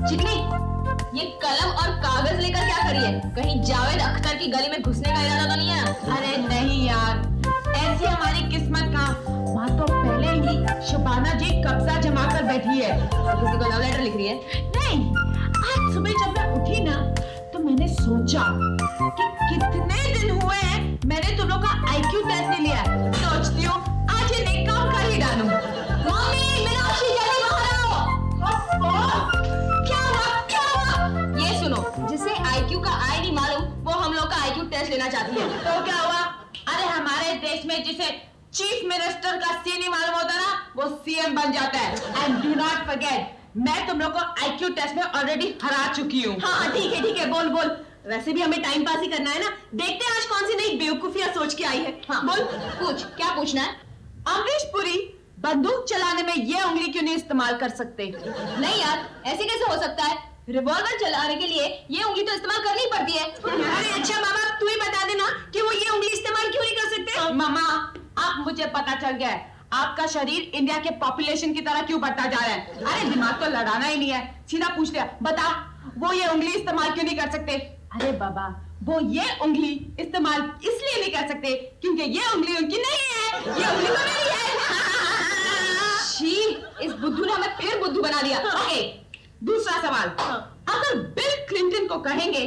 चिकनी, ये कलम और कागज लेकर क्या करी है? कहीं जावेद अख्तर की गली में घुसने का इरादा तो नहीं है? अरे नहीं यार, ऐसी हमारी किस्मत का। माँ तो पहले ही शबाना जी कब्जा जमा कर बैठी है। किसी को लव लेटर लिख रही है? नहीं, आज सुबह जब मैं उठी ना तो मैंने सोचा कि कितने दिन हुए हैं मैंने दोनों का IQ टेस्ट नहीं लिया। सोचती हूँ आज ये नेक काम कर ही डालूं। मम्मी, मीनाक्षी जल्दी बाहर आओ। क्या हुआ? ये सुनो, जिसे IQ का I नहीं मालूम वो हम लोग का IQ टेस्ट लेना चाहती है। तो क्या हुआ? अरे हमारे देश में जिसे चीफ मिनिस्टर का C नहीं मालूम होता ना, वो CM बन जाता है। एंड डू नॉट फॉरगेट, मैं तुम लोग को IQ टेस्ट में ऑलरेडी हरा चुकी हूँ। हाँ ठीक है, बोल बोल। वैसे भी हमें टाइम पास ही करना है ना। देखते हैं आज कौन सी नई बेवकूफियां सोच के आई है। हाँ बोल, पूछ, क्या पूछना है? अमरीश पुरी बंदूक चलाने में ये उंगली क्यों नहीं इस्तेमाल कर सकते? नहीं यार, ऐसे कैसे हो सकता है? रिवॉल्वर चलाने के लिए ये उंगली तो इस्तेमाल करनी पड़ती है। अरे अच्छा मामा, तू ही बता देना कि वो ये उंगली इस्तेमाल क्यों नहीं कर सकते? मामा, अब मुझे पता चल गया है आपका शरीर इंडिया के पॉपुलेशन की तरह क्यों बढ़ता जा रहा है। अरे दिमाग तो लड़ाना ही नहीं है, सीधा पूछ लिया, बता वो ये उंगली इस्तेमाल क्यों नहीं कर सकते? अरे बाबा, वो ये उंगली इस्तेमाल इसलिए नहीं कर सकते क्योंकि ये उंगली उनकी नहीं है, ये उंगली तो मेरी है। शी, इस बुद्धू ने हमें फिर बुद्धू बना दिया। ओके, दूसरा सवाल। अगर बिल क्लिंटन को कहेंगे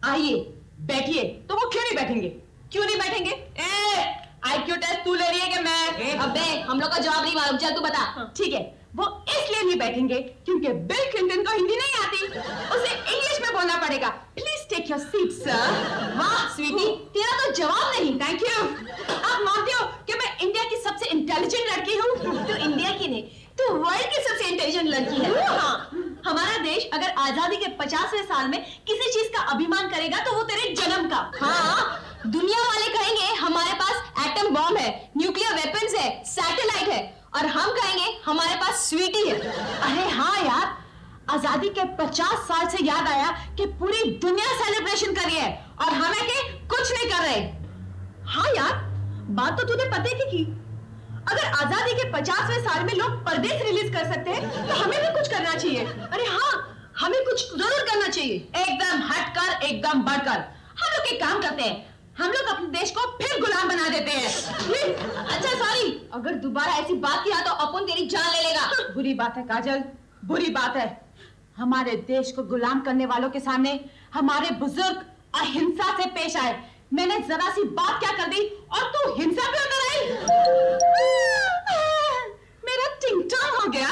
आइए बैठिए, तो वो क्यों नहीं बैठेंगे? क्यों नहीं बैठेंगे? IQ टेस्ट तू ले रही है कि मैं? अबे, हम लोग का जवाब नहीं मालूम, चल तू बता। ठीक है, वो इसलिए नहीं बैठेंगे क्योंकि बिल क्लिंटन को हिंदी नहीं आती, उसे इंग्लिश में बोलना पड़ेगा। Please take your seat sir. वाह स्वीटी, तेरा तो जवाब नहीं। Thank you. आप मानते हो कि मैं इंडिया की सबसे इंटेलिजेंट लड़की हूँ? तू इंडिया की नहीं, तू वर्ल्ड की सबसे इंटेलिजेंट लड़की है। हाँ, हमारा देश अगर आजादी के 50वें साल में किसी चीज का अभिमान करेगा तो वो तेरे जन्म का। हाँ, दुनिया वाले कहेंगे हमारे पास एटम बॉम्ब है, न्यूक्लियर वेपन्स है, सैटेलाइट है, और हम कहेंगे हमारे पास स्वीटी है। अरे हाँ यार, आजादी के 50 साल से याद आया कि पूरी दुनिया सेलिब्रेशन कर रही है और हमें के कुछ नहीं कर रहे। हाँ यार, बात तो तूने पते की अगर आजादी के 50वें साल में लोग परदेश रिलीज कर सकते हैं तो हमें भी कुछ करना चाहिए। अरे हाँ, हमें कुछ जरूर करना चाहिए, एकदम हटकर, एकदम बढ़कर। हम लोग एक काम करते हैं, हम लोग अपने देश को फिर गुलाम बना देते हैं। अच्छा सॉरी, अगर दोबारा ऐसी बात किया तो अपन तेरी जान ले लेगा। बुरी बात है काजल, बुरी बात है। हमारे देश को गुलाम करने वालों के सामने हमारे बुजुर्ग अहिंसा से पेश आए। मैंने जरा सी बात क्या कर दी और तू हिंसा पे उतर आई। मेरा टिंगटॉंग हो गया।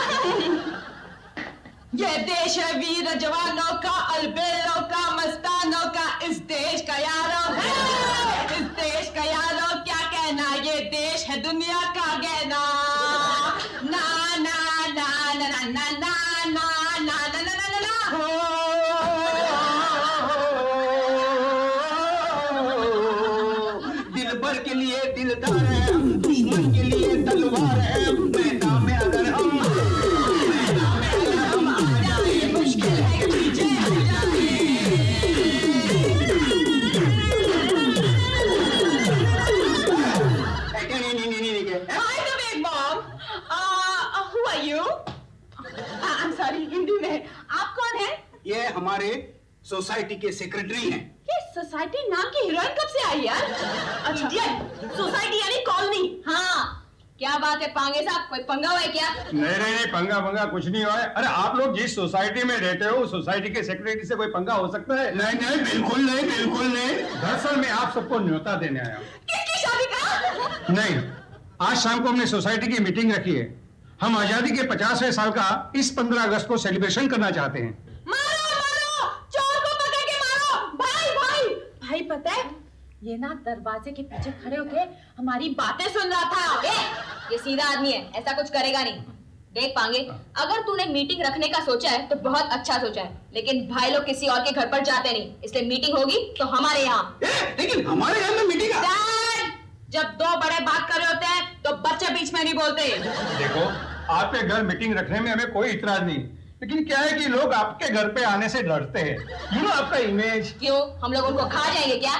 ये देश है वीर जवानों का, अलबेलों का, मस्तानों का, इस देश का यारों है, इस देश का यारों क्या कहना, ये देश है दुनिया का गहना। ना ना ना ना ना ना ना ना ना ना ना ना ना दिल भर के लिए दिलदार है, दुश्मन के लिए तलवार है। मैदान में अगर हम आ जाए, मुश्किल है पीछे हट जाए। Hi, the big mom. Who are you? I'm sorry, Hindi में। आप कौन हैं? ये हमारे सोसाइटी के सेक्रेटरी हैं। ये सोसाइटी नाम की हीरोइन कब से आई यार? अच्छा, सोसाइटी यानी कॉलोनी। हाँ, क्या बात है पांगे साहब, कोई पंगा हुआ है क्या? नहीं, पंगा कुछ नहीं हुआ है। अरे आप लोग जिस सोसाइटी में रहते हो, सोसाइटी के सेक्रेटरी से कोई पंगा हो सकता है? नहीं, बिल्कुल नहीं, बिल्कुल नहीं। दरअसल मैं आप सबको न्योता देने आया हूँ। किसकी शादी का? नहीं, आज शाम को हमने सोसाइटी की मीटिंग रखी है। हम आजादी के 50वें साल का इस 15 अगस्त को सेलिब्रेशन करना चाहते हैं। मारो, चोर को पकड़ के मारो। भाई पता है, ये ना दरवाजे के पीछे खड़े होके हमारी बातें सुन रहा था। ये सीधा आदमी है, ऐसा कुछ करेगा नहीं। देख पांगे, अगर तूने मीटिंग रखने का सोचा है तो बहुत अच्छा सोचा है, लेकिन भाई लोग किसी और के घर पर जाते नहीं, इसलिए मीटिंग होगी तो हमारे यहाँ। लेकिन हमारे यहाँ में मीटिंग जब दो बड़े बात कर रहे होते हैं तो बच्चे बीच में नहीं बोलते। देखो, आपके घर मीटिंग रखने में हमें कोई इतराज नहीं, लेकिन क्या है कि लोग आपके घर पे आने से डरते हैं। यू नो आपका इमेज। क्यों, हम लोग उनको खा जाएंगे क्या?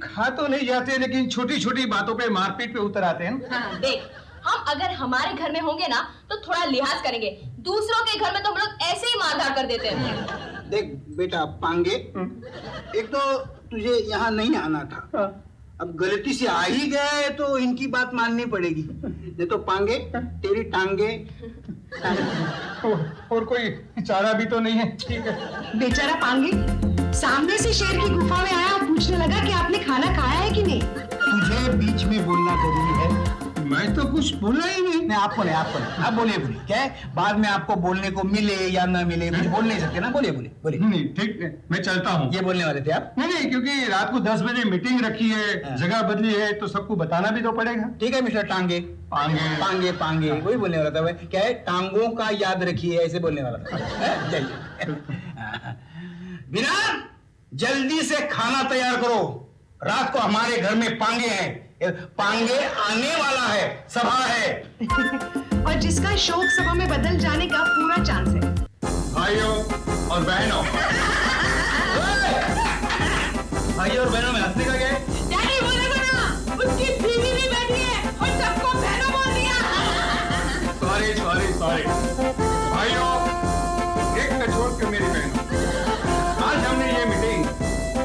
खा तो नहीं जाते, लेकिन छोटी छोटी बातों पे मारपीट पे उतर आते हैं। हाँ, देख, हम अगर हमारे घर में होंगे ना तो थोड़ा लिहाज करेंगे, दूसरों के घर में तो हम लोग ऐसे ही मारधाड़ कर देते हैं। देख बेटा पांगे, एक तो तुझे यहाँ नहीं आना था, अब गलती से आ ही गए तो इनकी बात माननी पड़ेगी, नहीं तो पांगे तेरी टांगे। और कोई चारा भी तो नहीं है। ठीक है। बेचारा पांगे सामने से शेर की गुफा में आया और पूछने लगा कि आपने खाना खाया है कि नहीं। तुझे बीच में बोलना जरूरी है? मैं तो कुछ बोला ही नहीं। नहीं आपको नहीं, आप बोलिए क्या है, बाद में आपको बोलने को मिले या ना मिले कुछ बोल नहीं सकते ना, बोलिए। नहीं ठीक है, मैं चलता हूँ। ये बोलने वाले थे आप? नहीं, क्योंकि रात को 10 बजे मीटिंग रखी है, जगह बदली है, तो सबको बताना भी तो पड़ेगा। ठीक है मिस्टर टांगे, पांगे वही बोलने वाला था मैं। क्या है, टांगों का याद रखिए, ऐसे बोलने वाला था। चलिए बिना जल्दी से खाना तैयार करो, रात को हमारे घर में पांगे हैं, पांगे आने वाला है, सभा है। और जिसका शोक सभा में बदल जाने का पूरा चांस है। भाइयों और बहनों, में हंसने का क्या है? डैडी बोले ना, उसकी बीवी भी बैठी है और सबको बहनों बोल दिया। सॉरी भाइयों, एक न छोड़ के मेरी बहनों, आज हमने ये मीटिंग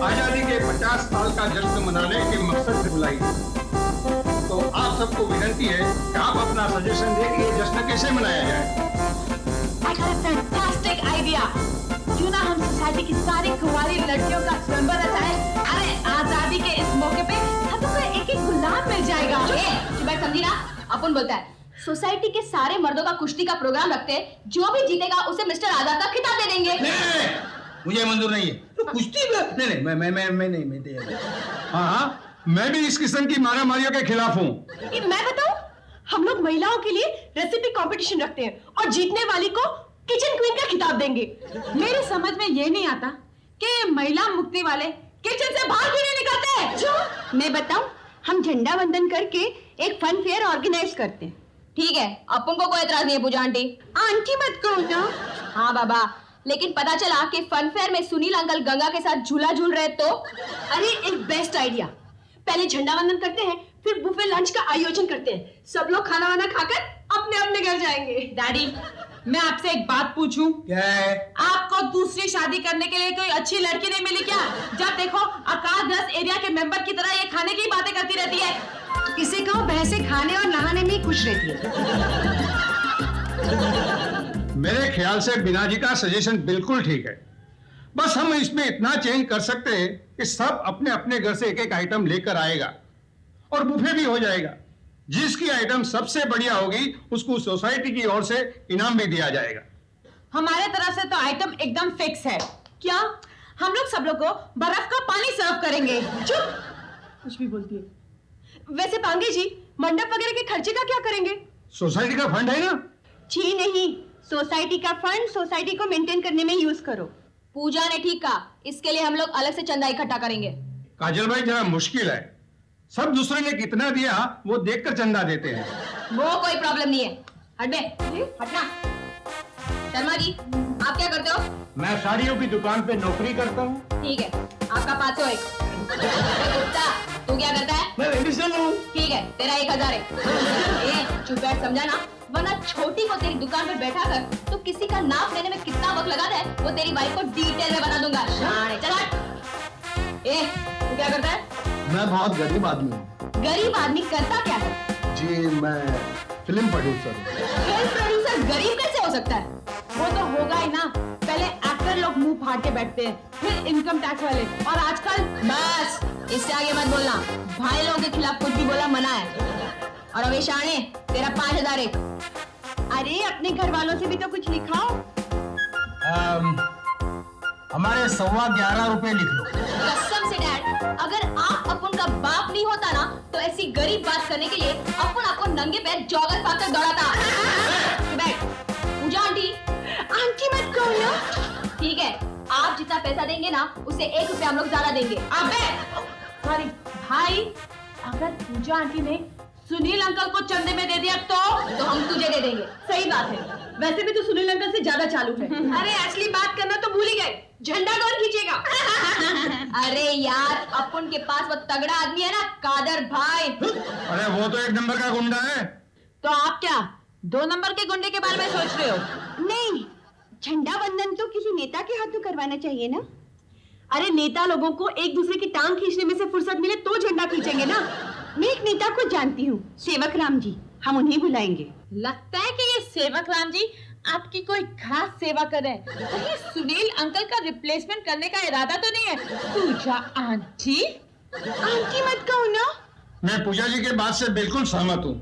आजादी के 50 साल का जश्न मनाने के मकसद से बुलाई है। तो आप सबको विनती है कि आप अपना सजेशन दें कि ये जश्न कैसे मनाया जाए। I got a fantastic idea. क्यों ना हम सोसाइटी की सारी कुंवारी लड़कियों का स्वयंवर रचाएं? अरे आजादी के इस मौके पे सबको एक गुलाम मिल जाएगा। समझी ना, अपन बोलता है सोसाइटी के सारे मर्दों का कुश्ती का प्रोग्राम रखते हैं, जो भी जीतेगा उसे मिस्टर आजाद का खिताब दे देंगे। नहीं, मुझे मंजूर नहीं है। तो कुश्ती नहीं, मैं नहीं। हाँ, मैं भी इस किस्म की मारामारियों के खिलाफ हूँ। मैं बताऊं, हम लोग महिलाओं के लिए रेसिपी कंपटीशन रखते हैं और जीतने वाली को किचन क्वीन का खिताब देंगे। मेरे समझ में ये नहीं आता कि महिला मुक्ति वाले किचन से बाहर क्यों नहीं निकलते हैं? जो मैं बताऊं, हम झंडा वंदन करके एक फन फेयर ऑर्गेनाइज करते हैं। ठीक है, अपन को कोई एतराज नहीं है पूजा आंटी। आंटी मत कहो ना। हाँ बाबा, लेकिन पता चला कि फन फेयर में सुनील अंकल गंगा के साथ झूला झूल रहे तो? अरे एक बेस्ट आइडिया, पहले झंडा वंदन करते हैं, फिर बुफे लंच का आयोजन करते हैं, सब लोग खाना वाना खाकर अपने अपने घर जाएंगे। डैडी, मैं आपसे एक बात पूछूं? क्या है? आपको दूसरी शादी करने के लिए कोई अच्छी लड़की नहीं मिली क्या? जब देखो आकाशग्रस्त एरिया के मेंबर की तरह ये खाने की बातें करती रहती है। किसी को भैंसे खाने और नहाने में ही खुश रहती है। मेरे ख्याल से बिना जी का सजेशन बिल्कुल ठीक है। बस हम इसमें इतना चेंज कर सकते हैं कि सब अपने अपने घर से एक एक आइटम लेकर आएगा और बुफे भी हो जाएगा। जिसकी आइटम सबसे बढ़िया होगी उसको सोसाइटी की ओर से इनाम भी दिया जाएगा। हमारे तरफ से तो आइटम एकदम फिक्स है। क्या? हम लोग सब लोग को बर्फ का पानी सर्व करेंगे। चुप, कुछ भी बोलती है। वैसे पांगे जी, मंडप वगैरह के खर्चे का क्या करेंगे? सोसाइटी का फंड है ना? जी नहीं, सोसाइटी का फंड सोसाइटी को मेंटेन करने में यूज करो। पूजा ने ठीक कहा, इसके लिए हम लोग अलग से चंदा इकट्ठा करेंगे। काजल भाई जरा मुश्किल है, सब दूसरे ने कितना दिया वो देखकर चंदा देते हैं। वो कोई प्रॉब्लम नहीं है। हट बे, हटना। शर्मा जी, आप क्या करते हो? मैं साड़ियों की दुकान पे नौकरी करता हूँ। ठीक है, आपका 501। गुप्ता, तू क्या करता है? मैं मेडिसिन हूँ। ठीक है, तेरा 1000 है। चुप बैठ, समझा ना? वरना छोटी को तेरी दुकान पर बैठा कर तो किसी का नाप लेने में कितना वक्त लगा है वो तेरी वाइफ को डिटेल में बना दूंगा। चल हट। तू क्या करता है? मैं बहुत गरीब आदमी हूँ। गरीब आदमी करता क्या है? जी मैं फिल्म प्रोड्यूसर हूँ। फिल्म प्रोड्यूसर गरीब कैसे हो सकता है? वो तो होगा ही ना। पहले एक्टर लोग मुंह फाड़ के बैठते हैं, फिर इनकम टैक्स वाले, और आजकल बस इससे आगे मत बोलना। भाई लोगों के खिलाफ कुछ भी बोला मना है। और अभी शाने, तेरा 5001। अरे अपने घर वालों से भी तो कुछ लिखाओ। हमारे 11.25 रुपए लिख लो। कसम से डैड, अगर आप अपन का बाप नहीं होता ना तो ऐसी गरीब बात करने के लिए अपन आपको नंगे पैर जॉगर पाकर दौड़ाता। बैठ। पूजा आंटी, आंटी मत कहो ना। ठीक है, आप जितना पैसा देंगे ना उससे 1 रुपया हम लोग ज्यादा देंगे। अबे सॉरी भाई, अगर पूजा आंटी ने सुनील अंकल को चंदे में दे दिया तो हम तुझे दे देंगे। सही बात है, वैसे भी तो सुनील अंकल से ज्यादा चालू है। अरे असली बात करना तो भूल ही गए, झंडा कौन खींचेगा? अरे यार, अपन के पास वो तगड़ा आदमी है ना, कादर भाई। अरे वो तो एक नंबर का गुंडा है। तो आप क्या 2 नंबर के गुंडे के बारे में सोच रहे हो? नहीं, झंडा वंदन तो किसी नेता के हाथों करवाना चाहिए ना। अरे नेता लोगों को एक दूसरे की टांग खींचने में से फुर्सत मिले तो झंडा खींचेंगे ना। मैं एक नेता को जानती हूँ, सेवक राम जी, हम उन्हें बुलाएंगे। लगता है कि ये सेवक राम जी आपकी कोई खास सेवा कर रहे हैं। कहीं सुनील अंकल का रिप्लेसमेंट करने का इरादा तो नहीं है? पूजा आंटी? आंटी मत कहो ना। मैं पूजा जी के बात से बिल्कुल सहमत हूँ।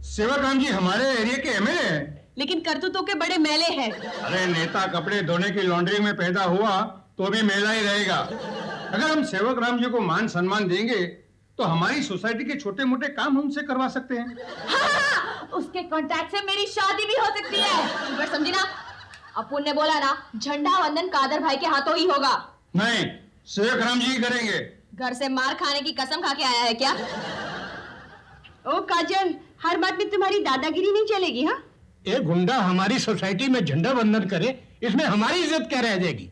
सेवक राम जी हमारे एरिया के एमएलए हैं। लेकिन करतूतों के बड़े मेले हैं। अरे नेता कपड़े धोने की लॉन्ड्री में पैदा हुआ तो भी मेला ही रहेगा। अगर हम सेवक राम जी को मान सम्मान देंगे तो हमारी सोसाइटी के छोटे मोटे काम हमसे करवा सकते हैं। हाँ, उसके कांटेक्ट से मेरी शादी भी हो सकती है। पर समझी ना, अपुन ने बोला ना झंडा वंदन कादर भाई के हाथों ही होगा। नहीं, सेवक राम जी ही करेंगे। घर से मार खाने की कसम खा के आया है क्या? ओ काजल, हर बात में तुम्हारी दादागिरी नहीं चलेगी। हाँ, एक गुंडा हमारी सोसाइटी में झंडा वंदन करे, इसमें हमारी इज्जत क्या रह जाएगी?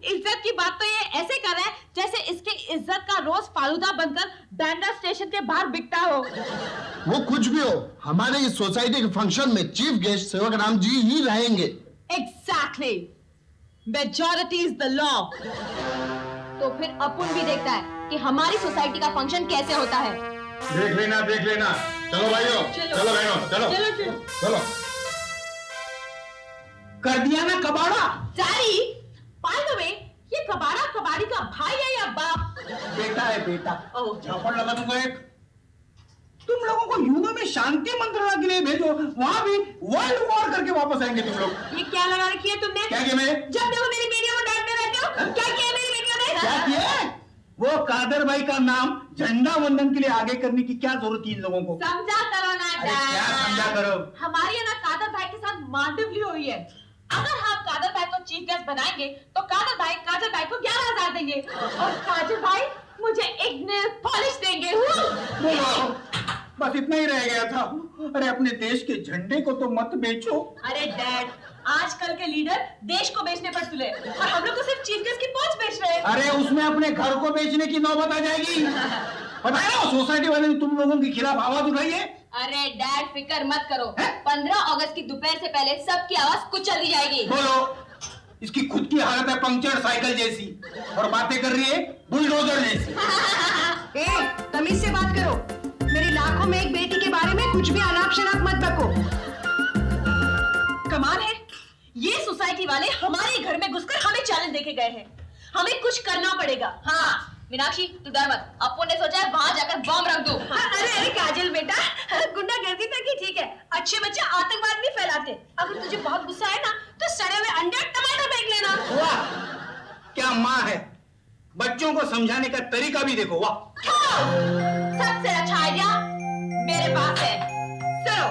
इज्जत की बात तो ये ऐसे कर रहा है जैसे इसकी इज्जत का रोज फालूदा बनकर बैंड्रा स्टेशन के बाहर बिकता हो। वो कुछ भी हो, हमारे इस सोसाइटी के फंक्शन में चीफ गेस्ट सेवक राम जी ही रहेंगे। Exactly, majority is the law. तो फिर अपुन भी देखता है कि हमारी सोसाइटी का फंक्शन कैसे होता है। देख लेना, देख लेना। चलो भाइयों, चलो बहनों, चलो चलो। कर दिया ना कबाड़ा। डैडी, बाय द वे, ये कबाड़ा कबाड़ी का भाई है या बाप? बेटा है बेटा। झापड़ लगा दूंगा एक। तुम लोगों को यूनो में शांति मंत्रणा के लिए भेजो, वहां भी वर्ल्ड वॉर करके वापस आएंगे तुम लोग। ये क्या लगा रखी है तुमने? क्या किया मैं? जब देखो मेरी वीडियो में डांटते रहते हो। क्या किया मेरी वीडियो में? क्या किया? वो कादर भाई का नाम झंडा वंदन के लिए आगे करने की क्या जरूरत थी इन लोगों को? समझा करो ना अरे क्या समझा करो? हमारी है ना कादर भाई के साथ मांडवली हुई है। अगर हम कादर भाई को चीफ गेस्ट बनाएंगे तो कादर भाई काजल भाई को 11,000 देंगे और काजल भाई मुझे एक नेल पॉलिश देंगे। बोलो, बस इतना ही रह गया था। अरे अपने देश के झंडे को तो मत बेचो। अरे डैड, आजकल के लीडर देश को बेचने पर तुले और हम लोग तो सिर्फ चीफ गेस्ट की पोस्ट बेच रहे हैं। अरे उसमें अपने घर को बेचने की नौबत आ जाएगी। पता है ना, सोसाइटी वाले ने तुम लोगों के खिलाफ आवाज उठाई है। अरे डैड, फिक्र मत करो। 15 अगस्त की दोपहर से पहले सबकी आवाज कुचल दी जाएगी। बोलो, इसकी खुद की हालत है पंक्चर साइकिल जैसी और बातें कर रही है बुलडोजर जैसी। ए, तमीज से बात करो। मेरी लाखों में एक बेटी के बारे में कुछ भी अनाप शनाप मत बको। कमाल है, ये सोसाइटी वाले हमारे घर में घुसकर हमें चैलेंज देके गए हैं। हमें कुछ करना पड़ेगा। हाँ मीनाक्षी, तू डर मत। अपुन ने सोचा है वहां जाकर बम रख दूं। अरे अरे काजल बेटा, गुंडागर्दी तक ही ठीक है, अच्छे बच्चे आतंकवाद नहीं फैलाते। अगर तुझे बहुत गुस्सा है ना तो सड़े हुए अंडे और टमाटर फेंक लेना। वाह, क्या माँ है। बच्चों को समझाने का तरीका भी देखो। वाह, सबसे अच्छा आइडिया मेरे पास है। सुनो,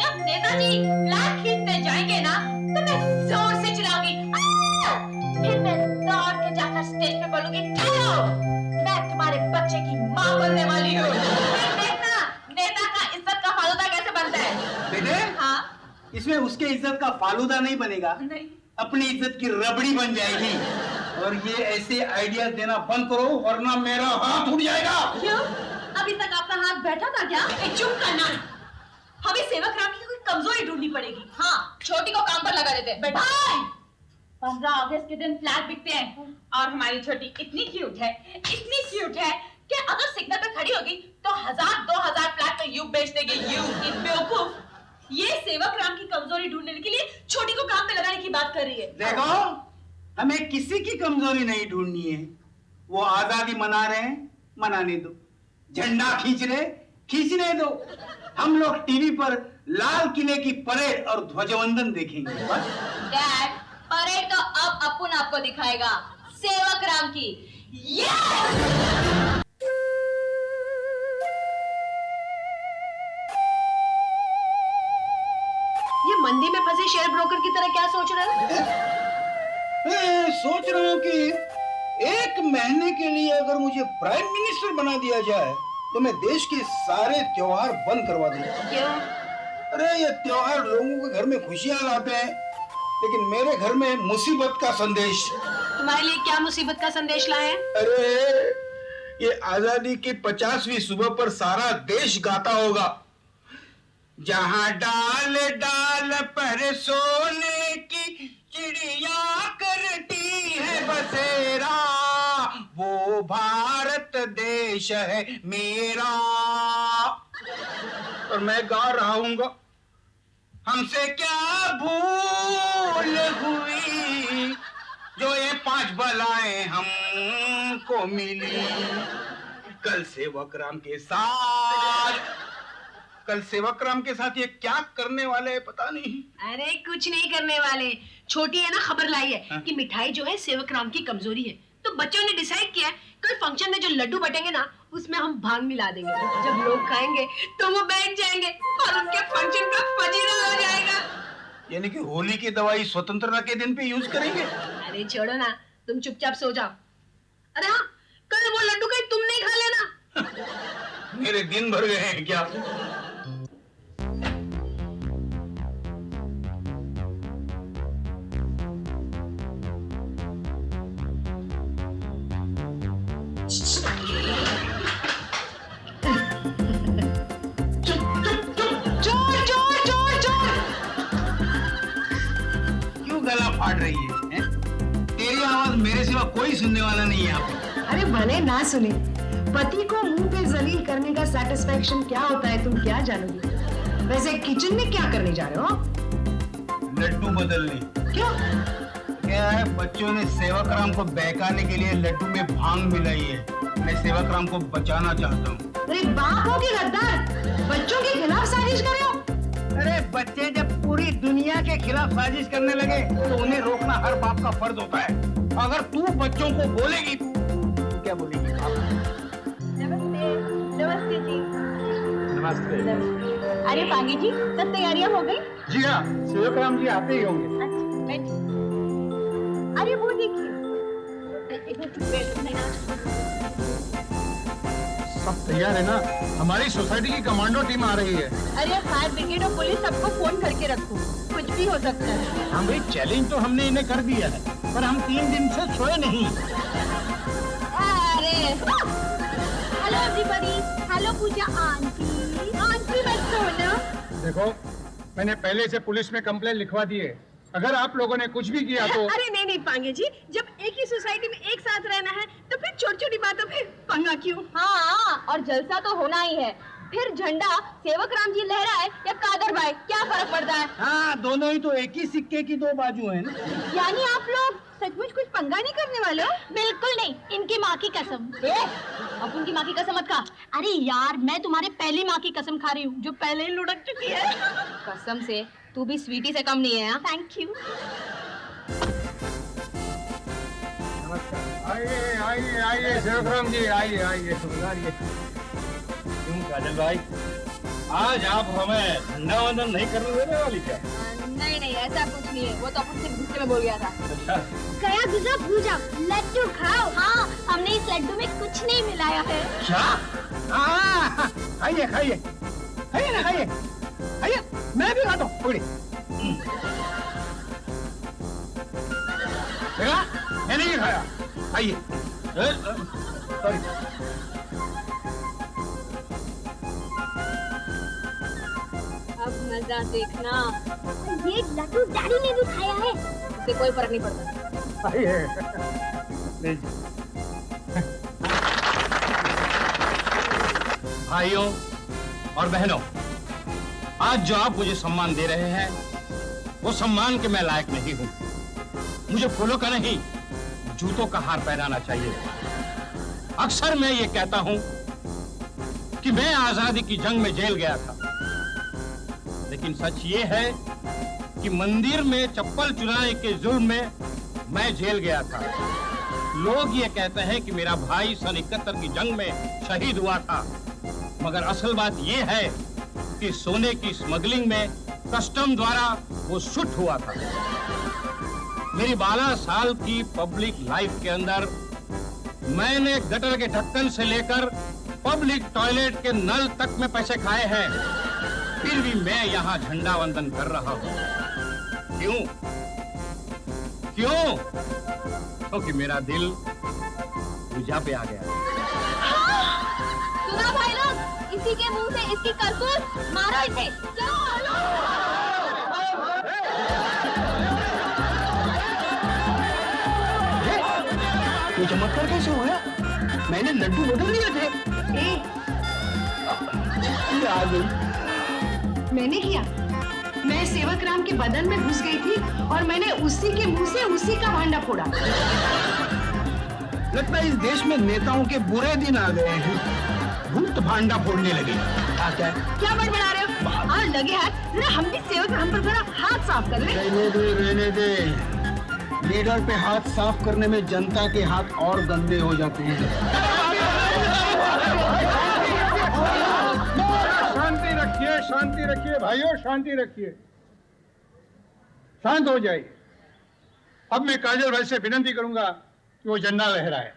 जब नेताजी फ्लैग खींचने जाएंगे ना तो मैं जोर से चिल्लाऊंगी, फिर मैं दौड़ के जाकर स्टेज पे बोलूंगी, ठहरो, मैं तुम्हारे बच्चे की माँ बनने वाली हूँ। फिर देखना नेता का इज्जत का फालूदा कैसे बनता है। बेटे, हाँ, इसमें उसके इज्जत का फालूदा नहीं बनेगा, नहीं, अपनी इज्जत की रबड़ी बन जाएगी। और ये ऐसे आइडिया देना बंद करो वरना मेरा हाथ उठ जाएगा। क्यों? अभी तक आपका हाथ बैठा था क्या? चुप करना। हमें सेवक राम की कोई कमजोरी ढूंढनी पड़ेगी। हाँ, छोटी को काम पर लगा देते। बेटा, 15 अगस्त के दिन फ्लैग बिकते हैं और हमारी छोटी इतनी क्यूट है कि अगर सिग्नल पे खड़ी होगी तो 1000-2000 फ्लैग तो यूं बेच देगी। यूं बेवकूफ, ये सेवक राम की कमजोरी ढूंढने के लिए छोटी को काम पे लगाने की बात कर रही है। देखो, हमें किसी की कमजोरी नहीं ढूंढनी है। वो आजादी मना रहे हैं, मनाने दो। झंडा खींचने दो। हम लोग टीवी पर लाल किले की परेड और ध्वजवंदन देखेंगे। बस। डैड, परेड तो अब अपुन आपको दिखाएगा, सेवक राम की। ये मंदी में फंसे शेयर ब्रोकर की तरह क्या सोच रहे हो? सोच रहा हूँ कि 1 महीने के लिए अगर मुझे प्राइम मिनिस्टर बना दिया जाए तो मैं देश के सारे त्योहार बंद करवा दूंगा। क्यों? अरे ये त्योहार लोगों के घर में खुशियां लाते हैं, लेकिन मेरे घर में मुसीबत का संदेश। तुम्हारे लिए क्या मुसीबत का संदेश लाए हैं? अरे ये आजादी की 50वीं सुबह पर सारा देश गाता होगा, जहां डाल डाल पर सोने की चिड़िया करती है बसेरा, वो भारत देश है मेरा। और मैं गा रहा हूँ, हमसे क्या भूल हुई जो ये 5 बलाएं हमको मिली। कल सेवक राम के साथ ये क्या करने वाले हैं पता नहीं। अरे कुछ नहीं करने वाले, छोटी है ना खबर लाई है कि मिठाई जो है सेवक राम की कमजोरी है, तो बच्चों ने डिसाइड किया कल फंक्शन में जो लड्डू बटेंगे ना उसमें हम भांग मिला देंगे। जब लोग खाएंगे तो वो बैठ जाएंगे और उनके फंक्शन का फजीरा हो जाएगा। यानी कि होली की दवाई स्वतंत्रता के दिन पे यूज करेंगे। अरे छोड़ो ना, तुम चुपचाप सो जाओ। अरे हाँ, कल वो लड्डू कहीं तुम नहीं खा लेना। मेरे दिन भर गए हैं क्या? गला फाड़ रही है? तेरी आवाज मेरे सिवा कोई सुनने वाला नहीं है यहाँ पे। अरे भले ना सुने, पति को मुंह पे जलील करने का सैटिस्फैक्शन क्या होता है तुम क्या जानोगी। वैसे किचन में क्या करने जा रहे हो? लड्डू बदलने। क्यों? क्या है, बच्चों ने सेवक राम को बहकाने के लिए लड्डू में भांग मिलाई है। मैं सेवक राम को बचाना चाहता हूँ। अरे बाप हो कि गद्दार, बच्चों के खिलाफ साजिश कर रहे हो? अरे बच्चे जब पूरी दुनिया के खिलाफ साजिश करने लगे तो उन्हें रोकना हर बाप का फर्ज होता है। अगर तू बच्चों को बोलेगी तो क्या बोलेगी? नमस्ते। नमस्ते जी। नमस्ते। अरे पांगे जी, सब तैयारियां हो गई? जी हाँ, सेवक राम जी आते ही होंगे। अच्छा बैठ। अरे वो देखिए, सब तैयार है ना? हमारी सोसाइटी की कमांडो टीम आ रही है। अरे फायर ब्रिगेड और पुलिस सबको फोन करके रखो, कुछ भी हो सकता है। हाँ भाई, चैलेंज तो हमने इन्हें कर दिया है, पर हम 3 दिन से सोए नहीं। अरे हेलो एवरीबॉडी, हेलो पूजा आंटी। आंटी मत सोना। देखो, मैंने पहले से पुलिस में कंप्लेंट लिखवा दी है। अगर आप लोगों ने कुछ भी किया तो। अरे नहीं नहीं पांगे जी, जब एक ही सोसाइटी में एक साथ रहना है तो फिर छोटी छोटी बातों पे पंगा क्यों? हाँ, और जलसा तो होना ही है। फिर झंडा सेवक राम जी लहराए या कादर भाई, क्या फर्क पड़ता है? हाँ, दोनों ही तो एक ही सिक्के की 2 बाजू हैं। यानी आप लोग सचमुच कुछ पंगा नहीं करने वाले हो? बिल्कुल नहीं, इनकी माँ की कसम। अब उनकी माँ की कसम मत खा। अरे यार, मैं तुम्हारे पहली माँ की कसम खा रही हूँ जो पहले ही लुढ़क चुकी है। कसम से तू भी स्वीटी से कम नहीं है। Thank you. आइए आइए आइए सेवक राम जी, आइए आइए। क्यों काजल भाई, आज आप हमें झंडा वंदन नहीं करने देने वाली क्या? नहीं नहीं, ऐसा कुछ नहीं है, वो तो अपन सिर्फ गुस्से में बोल गया था। अच्छा, गया गुजरा भूजा, लड्डू खाओ। हाँ, हमने इस लड्डू में कुछ नहीं मिलाया है। क्या? हाँ, खाइए खाइए खाइए ना, खाइए खाइए, मैं भी खाता हूँ। पकड़ी, देखा? मैंने नहीं खाया। आइए। सॉरी। अब मजा देखना। ये लड्डू डैडी ने भी खाया है, इससे कोई फर्क नहीं पड़ता। आइए। भाइयों और बहनों, आज जो आप मुझे सम्मान दे रहे हैं वो सम्मान के मैं लायक नहीं हूं। मुझे फूलों का नहीं, जूतों का हार पहनाना चाहिए। अक्सर मैं ये कहता हूं कि मैं आजादी की जंग में जेल गया था, लेकिन सच ये है कि मंदिर में चप्पल चुराने के जुर्म में मैं जेल गया था। लोग ये कहते हैं कि मेरा भाई सन 71 की जंग में शहीद हुआ था, मगर असल बात ये है कि सोने की स्मगलिंग में कस्टम द्वारा वो शूट हुआ था। मेरी 12 साल की पब्लिक लाइफ के अंदर मैंने गटर के ढक्कन से लेकर पब्लिक टॉयलेट के नल तक में पैसे खाए हैं, फिर भी मैं यहाँ झंडा वंदन कर रहा हूँ। क्यों? क्यों? क्योंकि मेरा दिल पूजा पे आ गया। सुना भाई लोग, इसी के मुंह से इसकी करतूत, मारो इसे। चलो ये चमत्कार कैसे हो गया? मैंने लड्डू बदल दिए थे। ए, ये आ गई। मैंने किया। मैं सेवक राम के बदन में घुस गई थी और मैंने उसी के मुंह से उसी का भांडा फोड़ा। लगता है इस देश में नेताओं के बुरे दिन आ गए हैं। भूत भांडा फोड़ने लगे। क्या बड़बड़ा रहे हो? हाँ लगे हाथ ना, हम भी सेवक राम पर थोड़ा हाथ साफ कर ले। रहने दे। लीडर पे हाथ साफ करने में जनता के हाथ और गंदे हो जाते हैं। शांति रखिए भाइयों, शांति रखिए। शांत हो जाइए। अब मैं काजल भाई से विनती करूंगा कि वो झंडा लहराए।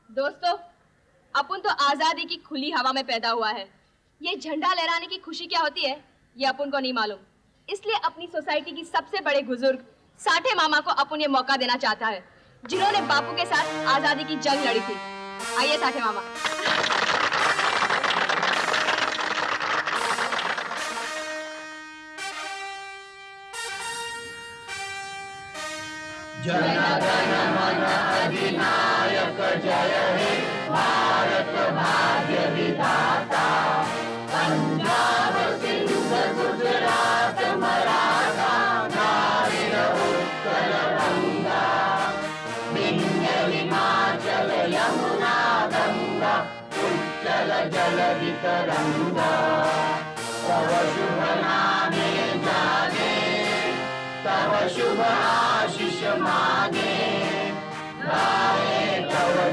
दोस्तों, अपन तो आजादी की खुली हवा में पैदा हुआ है। ये झंडा लहराने की खुशी क्या होती है ये अपन को नहीं मालूम। इसलिए अपनी सोसाइटी की सबसे बड़े बुजुर्ग साठे मामा को अपन ये मौका देना चाहता है, जिन्होंने बापू के साथ आजादी की जंग लड़ी थी। आइए साठे मामा।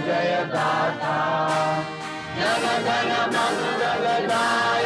जय गाथा जन गण मंगलदायक